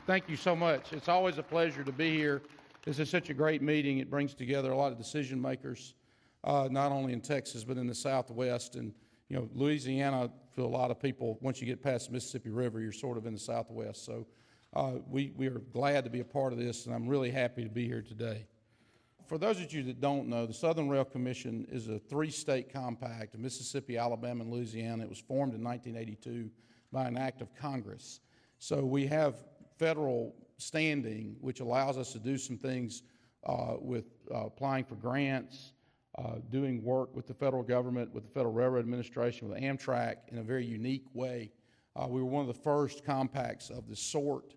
Thank you so much. It's always a pleasure to be here. This is such a great meeting. It brings together a lot of decision makers, not only in Texas, but in the Southwest. And, you know, Louisiana, for a lot of people, once you get past the Mississippi River, you're sort of in the Southwest. So we are glad to be a part of this, and I'm really happy to be here today. For those of you that don't know, the Southern Rail Commission is a three-state compact of Mississippi, Alabama, and Louisiana. It was formed in 1982 by an act of Congress. So we have federal standing, which allows us to do some things with applying for grants, doing work with the federal government, with the Federal Railroad Administration, with Amtrak in a very unique way. We were one of the first compacts of this sort,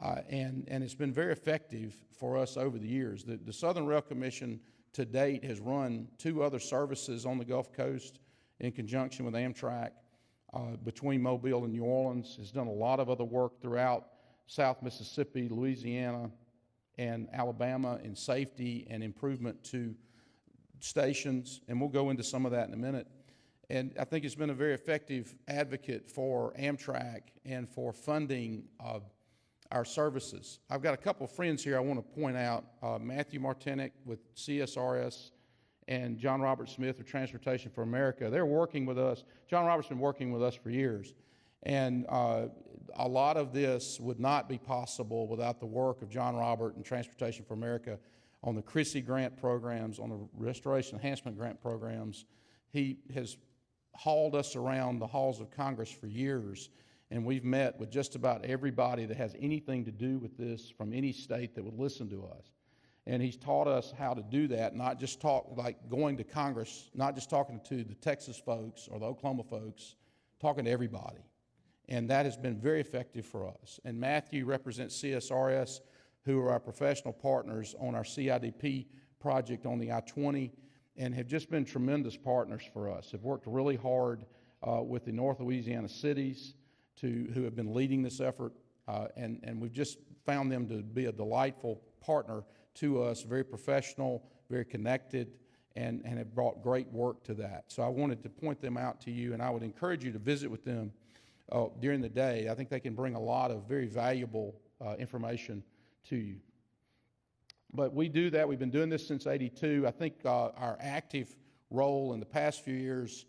and it's been very effective for us over the years. The Southern Rail Commission to date has run 2 other services on the Gulf Coast in conjunction with Amtrak between Mobile and New Orleans, has done a lot of other work throughout South Mississippi, Louisiana, and Alabama in safety and improvement to stations, and we'll go into some of that in a minute. And I think it's been a very effective advocate for Amtrak and for funding our services. I've got a couple of friends here I want to point out. Matthew Martinick with CSRS and John Robert Smith with Transportation for America. They're working with us. John Robert's been working with us for years. And a lot of this would not be possible without the work of John Robert and Transportation for America on the Chrissy grant programs, on the Restoration Enhancement grant programs. He has hauled us around the halls of Congress for years, and we've met with just about everybody that has anything to do with this from any state that would listen to us. And he's taught us how to do that, not just talk like going to Congress, not just talking to the Texas folks or the Oklahoma folks, talking to everybody. And that has been very effective for us. And Matthew represents CSRS, who are our professional partners on our CIDP project on the I-20, and have just been tremendous partners for us, have worked really hard with the North Louisiana cities who have been leading this effort, and we've just found them to be a delightful partner to us, very professional, very connected, and have brought great work to that. So I wanted to point them out to you, and I would encourage you to visit with them during the day. I think they can bring a lot of very valuable information to you. But we do that. We've been doing this since '82. I think our active role in the past few years,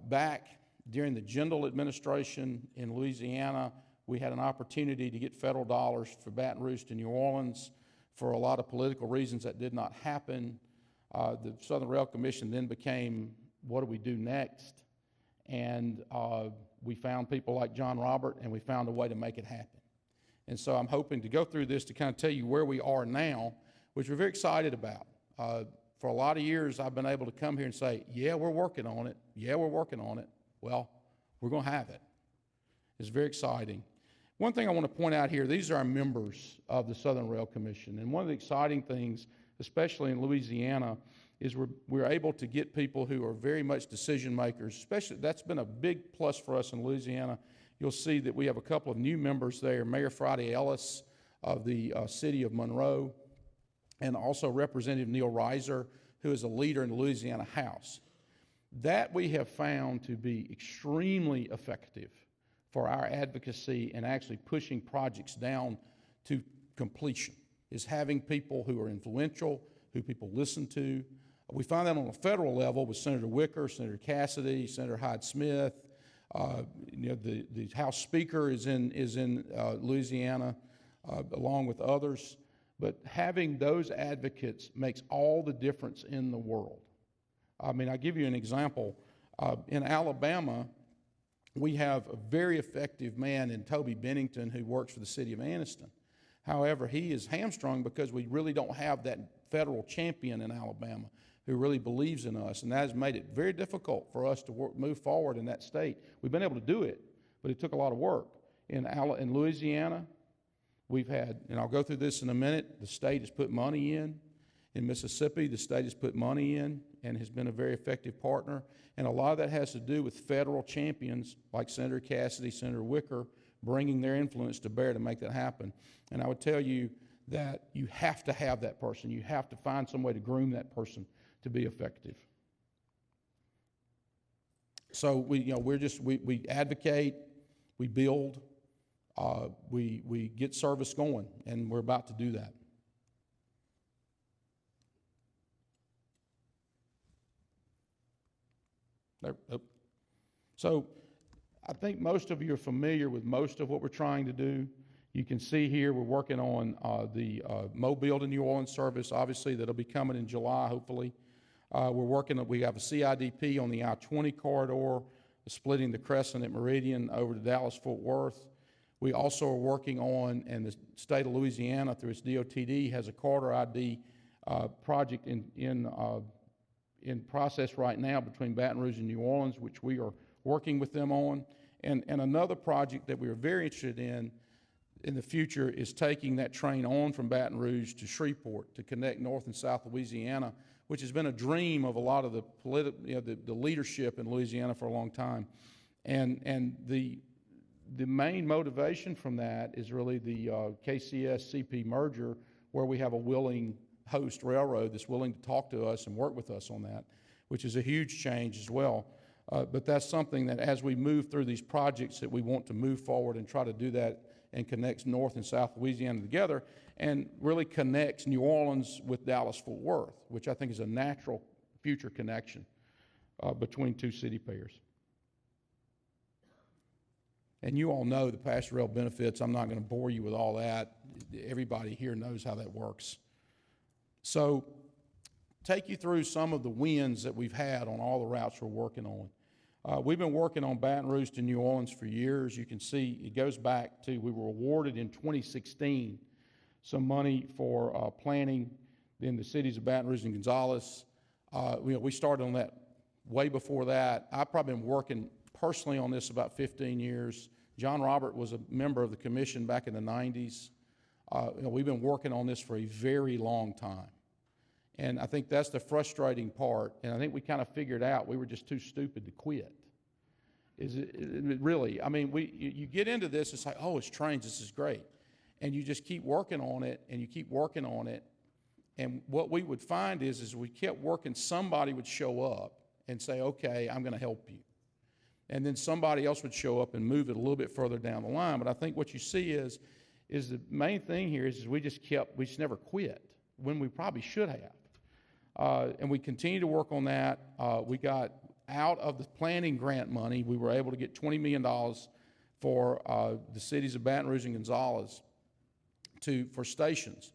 back during the Jindal administration in Louisiana, we had an opportunity to get federal dollars for Baton Rouge to New Orleans. For a lot of political reasons, that did not happen. The Southern Rail Commission then became, what do we do next? And we found people like John Robert, and we found a way to make it happen. And so I'm hoping to go through this to kind of tell you where we are now, which we're very excited about. For a lot of years, I've been able to come here and say, yeah, we're working on it. Yeah, we're working on it. Well, we're going to have it. It's very exciting. One thing I want to point out here, these are our members of the Southern Rail Commission. And one of the exciting things, especially in Louisiana, is we're able to get people who are very much decision makers. Especially, that's been a big plus for us in Louisiana. You'll see that we have a couple of new members there, Mayor Friday Ellis of the city of Monroe, and also Representative Neil Reiser, who is a leader in the Louisiana House. That we have found to be extremely effective for our advocacy and actually pushing projects down to completion, is having people who are influential, who people listen to. We find that on a federal level with Senator Wicker, Senator Cassidy, Senator Hyde-Smith. The House Speaker is in Louisiana, along with others. But having those advocates makes all the difference in the world. I mean, I'll give you an example. In Alabama, we have a very effective man in Toby Bennington who works for the city of Anniston. However, he is hamstrung because we really don't have that federal champion in Alabama who really believes in us, and that has made it very difficult for us to move forward in that state. We've been able to do it, but it took a lot of work. In Louisiana, we've had, and I'll go through this in a minute, the state has put money in. In Mississippi, the state has put money in and has been a very effective partner. And a lot of that has to do with federal champions like Senator Cassidy, Senator Wicker, bringing their influence to bear to make that happen. And I would tell you that you have to have that person. You have to find some way to groom that person to be effective. So we advocate, we build. we get service going, and we're about to do that. So I think most of you are familiar with most of what we're trying to do. You can see here we're working on the Mobile to New Orleans service. Obviously, that'll be coming in July, hopefully. We have a CIDP on the I-20 corridor, splitting the Crescent at Meridian over to Dallas-Fort Worth. We also are working on, and the state of Louisiana, through its DOTD, has a corridor ID project in process right now between Baton Rouge and New Orleans, which we are working with them on. And another project that we are very interested in the future is taking that train on from Baton Rouge to Shreveport to connect North and South Louisiana, which has been a dream of a lot of the leadership in Louisiana for a long time. And the main motivation from that is really the KCS-CP merger, where we have a willing host railroad that's willing to talk to us and work with us on that, which is a huge change as well. But that's something that as we move through these projects that we want to move forward and try to do that and connects North and South Louisiana together and really connects New Orleans with Dallas-Fort Worth, which I think is a natural future connection between two city pairs. And you all know the passenger rail benefits. I'm not going to bore you with all that. Everybody here knows how that works. So take you through some of the wins that we've had on all the routes we're working on. We've been working on Baton Rouge to New Orleans for years. You can see it goes back to, we were awarded in 2016 some money for planning in the cities of Baton Rouge and Gonzales. We started on that way before that. I've probably been working personally on this about 15 years. John Robert was a member of the commission back in the 90s. We've been working on this for a very long time. And I think that's the frustrating part. And I think we kind of figured out we were just too stupid to quit. Really? I mean, you get into this, it's like, oh, it's trains, this is great. And you just keep working on it, and you keep working on it. And what we would find is we kept working, somebody would show up and say, okay, I'm going to help you. And then somebody else would show up and move it a little bit further down the line. But I think what you see is the main thing here is we just never quit when we probably should have. And we continue to work on that. We got out of the planning grant money, we were able to get $20 million for the cities of Baton Rouge and Gonzales for stations.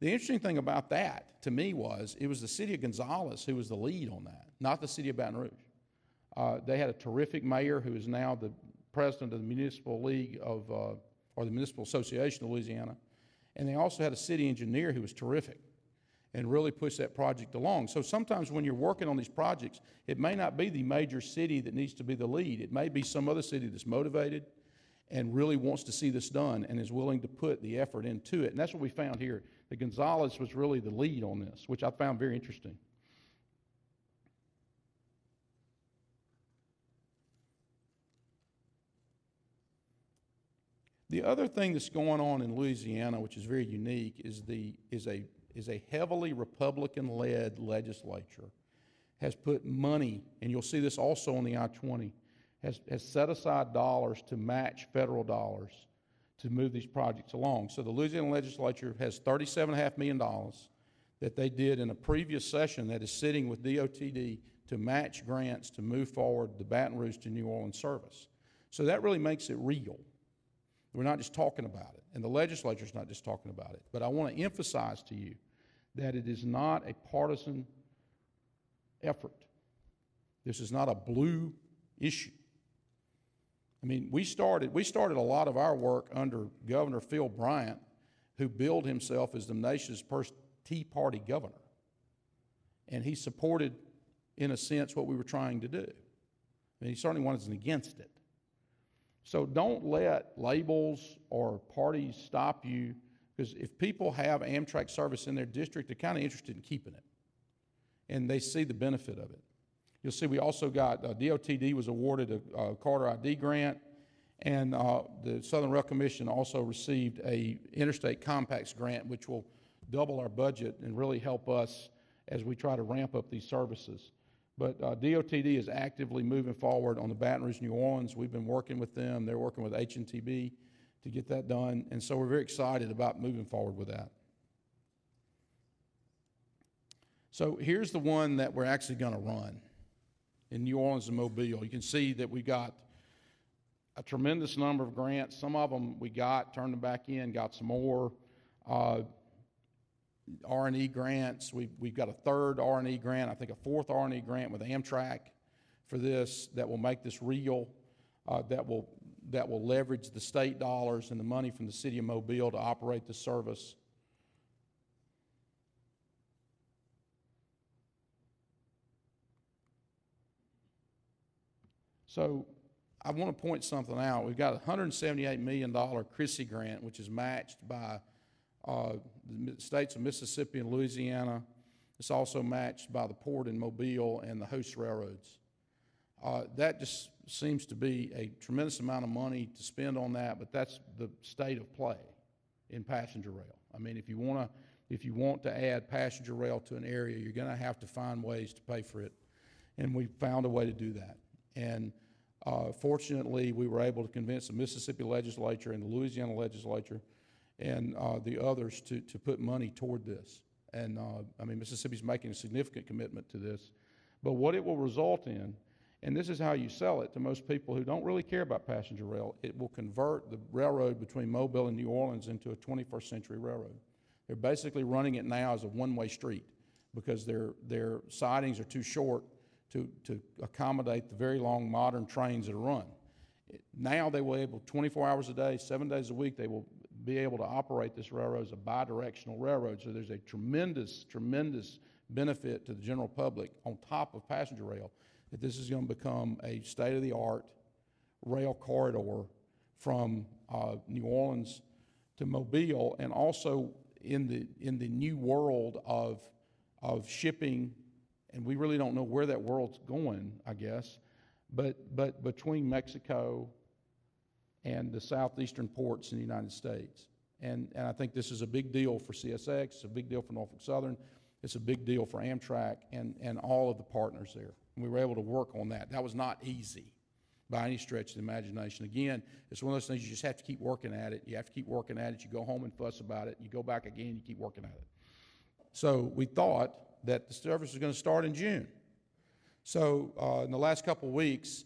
The interesting thing about that, to me, was it was the city of Gonzales who was the lead on that, not the city of Baton Rouge. They had a terrific mayor who is now the president of the Municipal League or the Municipal Association of Louisiana, and they also had a city engineer who was terrific and really pushed that project along. So sometimes when you're working on these projects, it may not be the major city that needs to be the lead. It may be some other city that's motivated and really wants to see this done and is willing to put the effort into it. And that's what we found here. The Gonzales was really the lead on this, which I found very interesting. The other thing that's going on in Louisiana, which is very unique, is a heavily Republican-led legislature has put money, and you'll see this also on the I-20, has set aside dollars to match federal dollars to move these projects along. So the Louisiana legislature has $37.5 million that they did in a previous session that is sitting with DOTD to match grants to move forward the Baton Rouge to New Orleans service. So that really makes it real. We're not just talking about it, and the legislature's not just talking about it. But I want to emphasize to you that it is not a partisan effort. This is not a blue issue. I mean, we started a lot of our work under Governor Phil Bryant, who billed himself as the nation's first Tea Party governor. And he supported, in a sense, what we were trying to do. And he certainly wasn't against it. So don't let labels or parties stop you, because if people have Amtrak service in their district, they're kind of interested in keeping it, and they see the benefit of it. You'll see we also got, DOTD was awarded a Carter ID grant, and the Southern Rail Commission also received a Interstate Compacts grant, which will double our budget and really help us as we try to ramp up these services. But DOTD is actively moving forward on the Baton Rouge, New Orleans. We've been working with them. They're working with H&TB to get that done. And so we're very excited about moving forward with that. So here's the one that we're actually going to run in New Orleans and Mobile. You can see that we got a tremendous number of grants. Some of them we got, turned them back in, got some more. R&E grants. We've got a third R&E grant, I think a fourth R&E grant with Amtrak for this that will make this real, that will leverage the state dollars and the money from the city of Mobile to operate the service. So I want to point something out. We've got a $178 million Chrissy grant, which is matched by the states of Mississippi and Louisiana. It's also matched by the port in Mobile and the host railroads. That just seems to be a tremendous amount of money to spend on that, but that's the state of play in passenger rail. I mean, if you want to add passenger rail to an area, you're going to have to find ways to pay for it, and we found a way to do that. And fortunately, we were able to convince the Mississippi legislature and the Louisiana legislature and the others to put money toward this. And I mean, Mississippi's making a significant commitment to this. But what it will result in, and this is how you sell it to most people who don't really care about passenger rail, it will convert the railroad between Mobile and New Orleans into a 21st century railroad. They're basically running it now as a one-way street because their sidings are too short to accommodate the very long modern trains that are run. Now they will be able, 24 hours a day, 7 days a week, they will be able to operate this railroad as a bi-directional railroad. So there's a tremendous, tremendous benefit to the general public on top of passenger rail that this is going to become a state-of-the-art rail corridor from New Orleans to Mobile, and also in the new world of shipping. And we really don't know where that world's going, I guess, but between Mexico and the southeastern ports in the United States. And I think this is a big deal for CSX, it's a big deal for Norfolk Southern, it's a big deal for Amtrak and all of the partners there. And we were able to work on that. That was not easy by any stretch of the imagination. Again, it's one of those things you just have to keep working at it. You have to keep working at it. You go home and fuss about it. You go back again, you keep working at it. So we thought that the service was going to start in June. So in the last couple of weeks,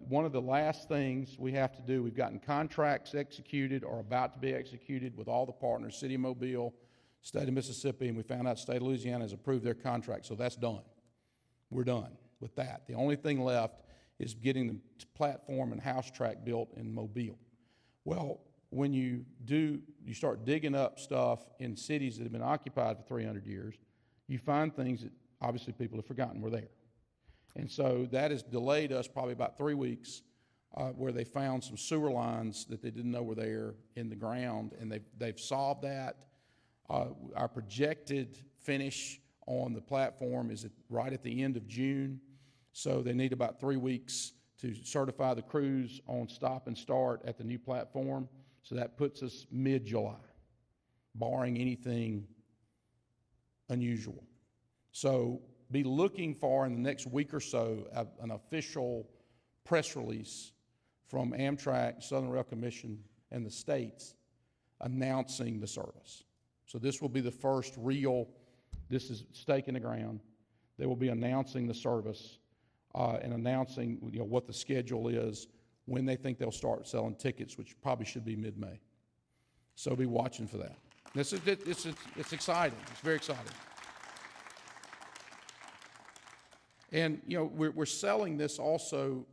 one of the last things we have to do, we've gotten contracts executed or about to be executed with all the partners, City of Mobile, State of Mississippi, and we found out State of Louisiana has approved their contract, so that's done. We're done with that. The only thing left is getting the platform and house track built in Mobile. Well, when you start digging up stuff in cities that have been occupied for 300 years, you find things that obviously people have forgotten were there. And so that has delayed us probably about 3 weeks, where they found some sewer lines that they didn't know were there in the ground, and they've solved that. Our projected finish on the platform is right at the end of June, so they need about 3 weeks to certify the crews on stop and start at the new platform. So that puts us mid-July, barring anything unusual. So be looking for in the next week or so an official press release from Amtrak, Southern Rail Commission, and the states announcing the service. So this will be the first real, this is stake in the ground. They will be announcing the service and announcing what the schedule is, when they think they'll start selling tickets, which probably should be mid-May. So be watching for that. It's exciting. It's very exciting. And, we're selling this also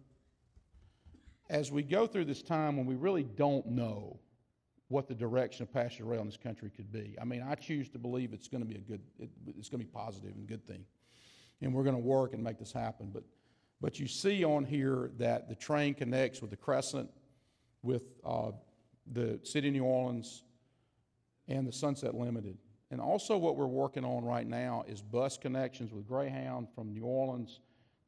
as we go through this time when we really don't know what the direction of passenger rail in this country could be. I mean, I choose to believe it's going to be it's going to be positive and a good thing. And we're going to work and make this happen. But you see on here that the train connects with the Crescent, with the City of New Orleans, and the Sunset Limited. And also what we're working on right now is bus connections with Greyhound from New Orleans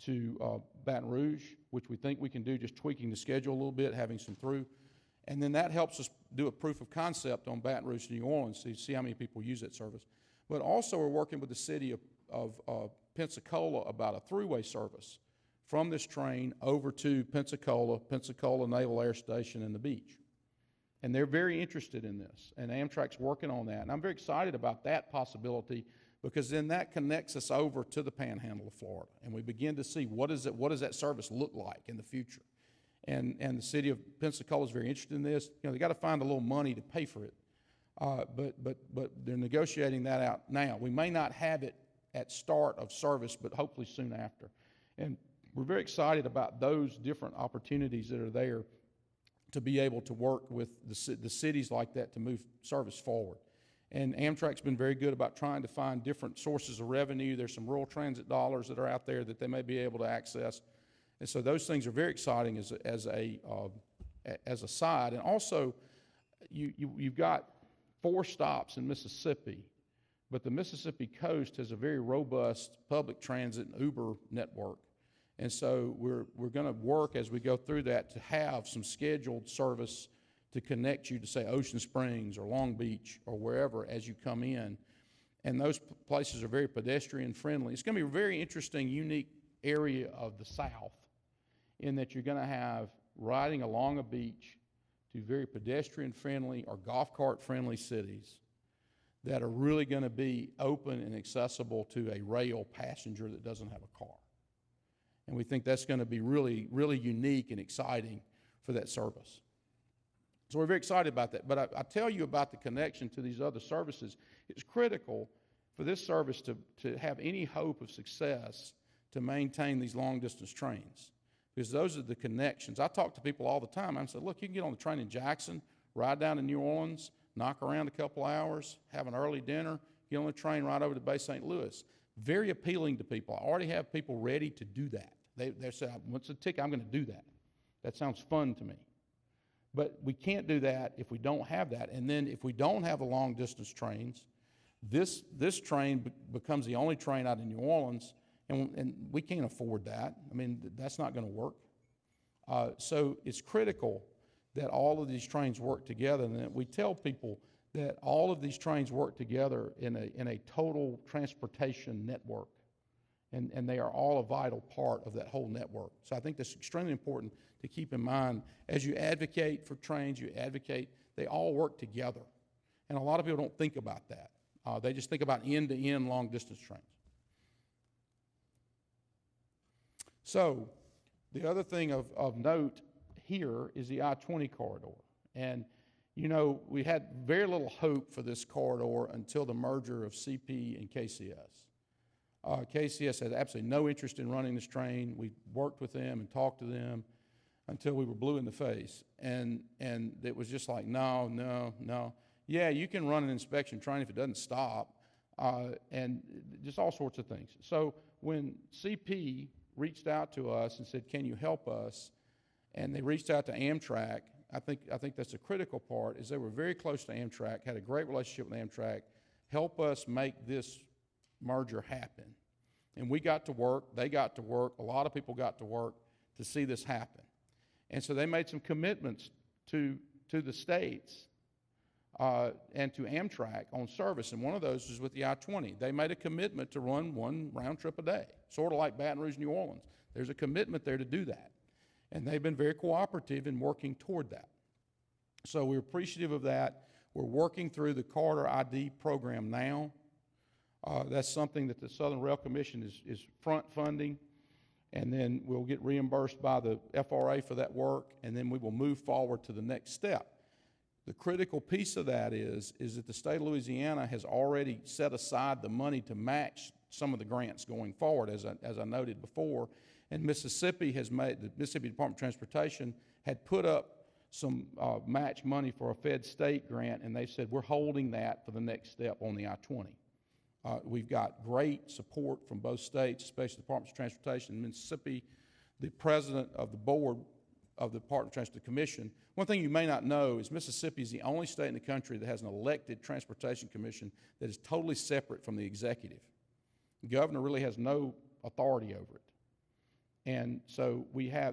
to Baton Rouge, which we think we can do, just tweaking the schedule a little bit, having some through. And then that helps us do a proof of concept on Baton Rouge to New Orleans so you see how many people use that service. But also we're working with the city of Pensacola about a throughway service from this train over to Pensacola Naval Air Station and the beach. And they're very interested in this, and Amtrak's working on that. And I'm very excited about that possibility, because then that connects us over to the Panhandle of Florida, and we begin to see what does that service look like in the future. And the city of Pensacola is very interested in this. They got to find a little money to pay for it, but they're negotiating that out now. We may not have it at start of service, but hopefully soon after. And we're very excited about those different opportunities that are there to be able to work with the cities like that to move service forward. And Amtrak's been very good about trying to find different sources of revenue. There's some rural transit dollars that are out there that they may be able to access. And so those things are very exciting as a side. And also, you've got 4 stops in Mississippi, but the Mississippi coast has a very robust public transit and Uber network. And so we're going to work as we go through that to have some scheduled service to connect you to, say, Ocean Springs or Long Beach or wherever as you come in. And those places are very pedestrian friendly. It's going to be a very interesting, unique area of the South, in that you're going to have riding along a beach to very pedestrian friendly or golf cart friendly cities that are really going to be open and accessible to a rail passenger that doesn't have a car. And we think that's going to be really, really unique and exciting for that service. So we're very excited about that. But I tell you about the connection to these other services. It's critical for this service to have any hope of success to maintain these long-distance trains, because those are the connections. I talk to people all the time. I say, look, you can get on the train in Jackson, ride down to New Orleans, knock around a couple hours, have an early dinner, get on the train right over to Bay St. Louis. Very appealing to people. I already have people ready to do that. They say, once a ticket, I'm going to do that. That sounds fun to me. But we can't do that if we don't have that. And then if we don't have the long-distance trains, this train becomes the only train out of New Orleans, and we can't afford that. I mean, that's not going to work. So it's critical that all of these trains work together, and that we tell people that all of these trains work together in a total transportation network, and they are all a vital part of that whole network. So I think that's extremely important to keep in mind as you advocate for trains. They all work together, and a lot of people don't think about that. They just think about end-to-end long-distance trains. So the other thing of note here is the I-20 corridor. And, we had very little hope for this corridor until the merger of CP and KCS. KCS had absolutely no interest in running this train. We worked with them and talked to them until we were blue in the face. And it was just like, no. Yeah, you can run an inspection train if it doesn't stop, and just all sorts of things. So when CP reached out to us and said, can you help us? And they reached out to Amtrak. I think that's a critical part, is they were very close to Amtrak, had a great relationship with Amtrak, help us make this merger happen. And we got to work, they got to work, a lot of people got to work to see this happen. And so they made some commitments to the states and to Amtrak on service, and one of those was with the I-20. They made a commitment to run one round trip a day, sort of like Baton Rouge, New Orleans. There's a commitment there to do that, and they've been very cooperative in working toward that. So we're appreciative of that. We're working through the Corridor ID program now. That's something that the Southern Rail Commission is front funding, and then we'll get reimbursed by the FRA for that work, and then we will move forward to the next step. The critical piece of that is that the state of Louisiana has already set aside the money to match some of the grants going forward, as I noted before. And Mississippi has made, the Mississippi Department of Transportation had put up some match money for a Fed state grant, and they said, we're holding that for the next step on the I-20. We've got great support from both states, especially the Department of Transportation in Mississippi. The president of the board of the Department of Transportation Commission. One thing you may not know is Mississippi is the only state in the country that has an elected transportation commission that is totally separate from the executive. The governor really has no authority over it. And so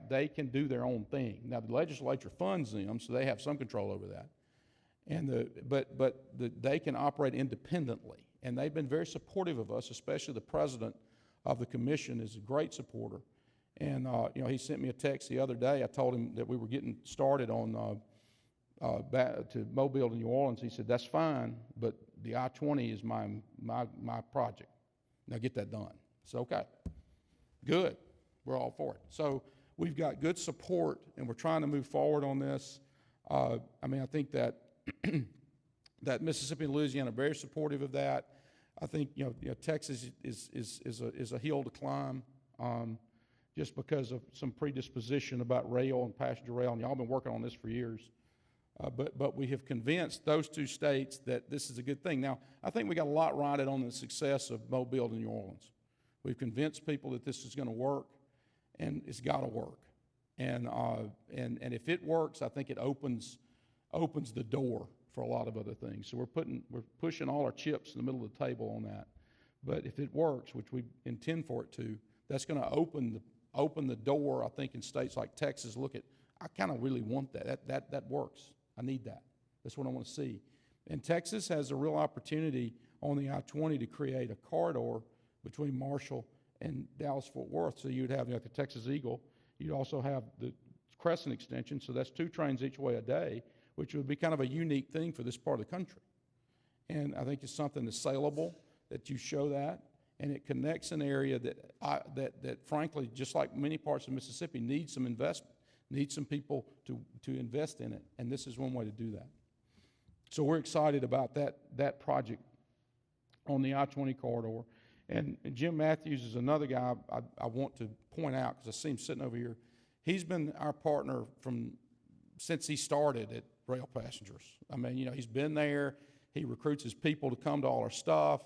they can do their own thing. Now the legislature funds them, so they have some control over that. And they can operate independently. And they've been very supportive of us, especially the president of the commission is a great supporter. And he sent me a text the other day. I told him that we were getting started on to Mobile to New Orleans. He said, that's fine, but the I-20 is my project. Now get that done. So, okay, good. We're all for it. So we've got good support, and we're trying to move forward on this. I think that that Mississippi and Louisiana are very supportive of that. I think Texas is a hill to climb, just because of some predisposition about rail and passenger rail, and y'all been working on this for years. But we have convinced those two states that this is a good thing. Now, I think we got a lot riding on the success of Mobile to New Orleans. We've convinced people that this is going to work, and it's got to work. And if it works, I think it opens the door for a lot of other things. So we're pushing all our chips in the middle of the table on that. But if it works, which we intend for it to, that's going to open the door. I think in states like Texas, look at, I kind of really want that. That works. I need that. That's what I want to see. And Texas has a real opportunity on the I-20 to create a corridor between Marshall and Dallas-Fort Worth. So you'd have the Texas Eagle. You'd also have the Crescent extension. So that's 2 trains each way a day, which would be kind of a unique thing for this part of the country. And I think it's something that's saleable, that you show that, and it connects an area that frankly, just like many parts of Mississippi, needs some investment, needs some people to invest in it, and this is one way to do that. So we're excited about that project on the I-20 corridor. And Jim Matthews is another guy I want to point out, because I see him sitting over here. He's been our partner since he started at Rail Passengers. He's been there. He recruits his people to come to all our stuff.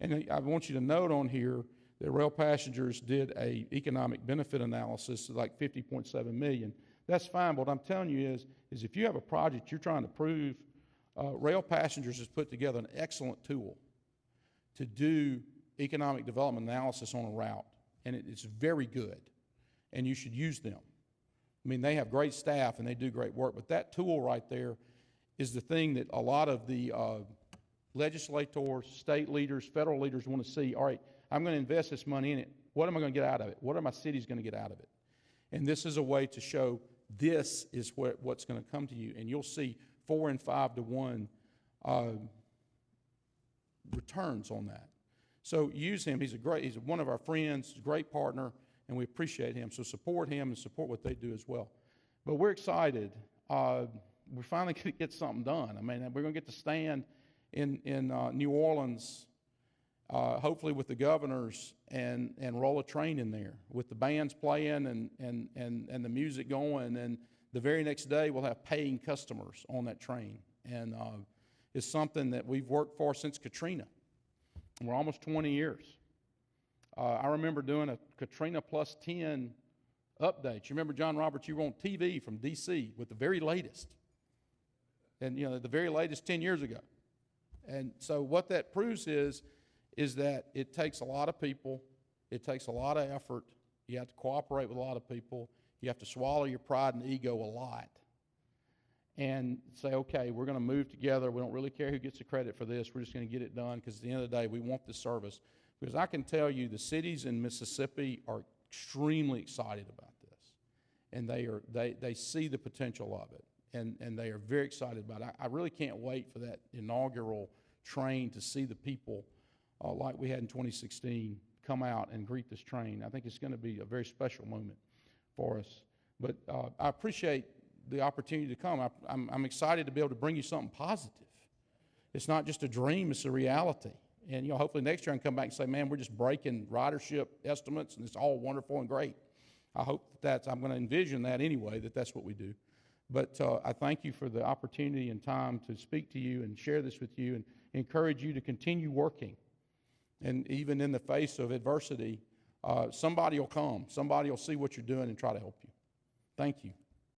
And I want you to note on here that Rail Passengers did a economic benefit analysis of like $50.7 million. That's fine, but what I'm telling you is if you have a project you're trying to prove, Rail Passengers has put together an excellent tool to do economic development analysis on a route, and it's very good, and you should use them. They have great staff and they do great work, but that tool right there is the thing that a lot of the legislators, state leaders, federal leaders want to see. All right, I'm going to invest this money in it. What am I going to get out of it? What are my cities going to get out of it? And this is a way to show this is what's going to come to you, and you'll see 4 and 5 to 1 returns on that. So use him. He's one of our friends, a great partner, and we appreciate him. So support him and support what they do as well. But we're excited. We're finally going to get something done. We're going to get to stand in New Orleans, hopefully with the governors, and roll a train in there with the bands playing and the music going. And the very next day, we'll have paying customers on that train. And it's something that we've worked for since Katrina. We're almost 20 years. I remember doing a Katrina plus 10 update. You remember, John Roberts, you were on TV from D.C. with the very latest. And, the very latest 10 years ago. And so what that proves is that it takes a lot of people. It takes a lot of effort. You have to cooperate with a lot of people. You have to swallow your pride and ego a lot and say, okay, we're going to move together. We don't really care who gets the credit for this. We're just going to get it done, because at the end of the day, we want this service. Because I can tell you the cities in Mississippi are extremely excited about this, and they see the potential of it, and they are very excited about it. I really can't wait for that inaugural train to see the people like we had in 2016 come out and greet this train. I think it's going to be a very special moment for us. But I appreciate the opportunity to come. I'm excited to be able to bring you something positive. It's not just a dream, it's a reality. And hopefully next year I can come back and say, man, we're just breaking ridership estimates and it's all wonderful and great. I hope I'm going to envision that anyway, that's what we do. But I thank you for the opportunity and time to speak to you and share this with you, and encourage you to continue working. And even in the face of adversity, somebody will come. Somebody will see what you're doing and try to help you. Thank you.